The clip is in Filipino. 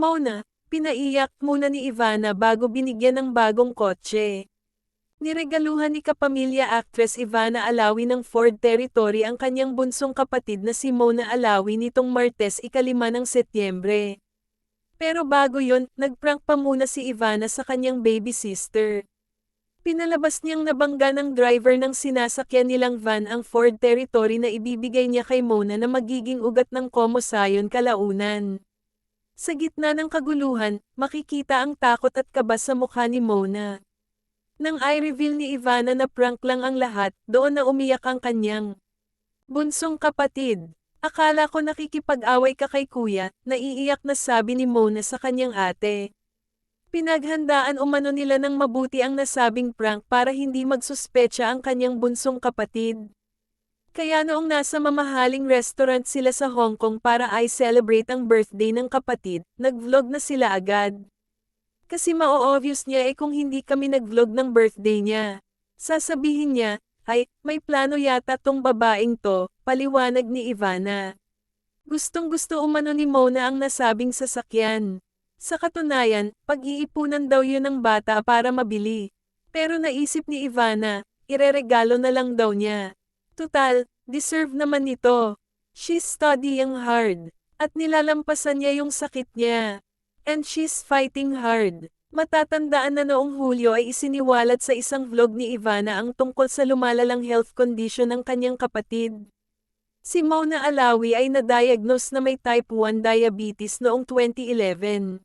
Mona, pinaiyak muna ni Ivana bago binigyan ng bagong kotse. Niregaluhan ni kapamilya actress Ivana Alawi ng Ford Territory ang kanyang bunsong kapatid na si Mona Alawi nitong Martes 5 ng Setyembre. Pero bago yon, nagprank pa muna si Ivana sa kanyang baby sister. Pinalabas niyang nabangga ng driver ng sinasakyan nilang van ang Ford Territory na ibibigay niya kay Mona na magiging ugat ng Komosayon kalaunan. Sa gitna ng kaguluhan, makikita ang takot at kaba sa mukha ni Mona. Nang i-reveal ni Ivana na prank lang ang lahat, doon na umiyak ang kanyang bunsong kapatid. Akala ko nakikipag-away ka kay kuya, naiiyak na sabi ni Mona sa kanyang ate. Pinaghandaan umano nila ng mabuti ang nasabing prank para hindi magsuspecha ang kanyang bunsong kapatid. Kaya noong nasa mamahaling restaurant sila sa Hong Kong para i-celebrate ang birthday ng kapatid, nag-vlog na sila agad. Kasi ma-obvious niya kung hindi kami nag-vlog ng birthday niya. Sasabihin niya, ay, may plano yata tong babaeng to, paliwanag ni Ivana. Gustong-gusto umano ni Mona ang nasabing sasakyan. Sa katunayan, pag-iipunan daw yun ng bata para mabili. Pero naisip ni Ivana, ireregalo na lang daw niya. Tutal, deserve naman nito. She's studying hard. At nilalampasan niya yung sakit niya. And she's fighting hard. Matatandaan na noong Hulyo ay isiniwalat sa isang vlog ni Ivana ang tungkol sa lumalalang health condition ng kanyang kapatid. Si Mona Alawi ay na-diagnose na may type 1 diabetes noong 2011.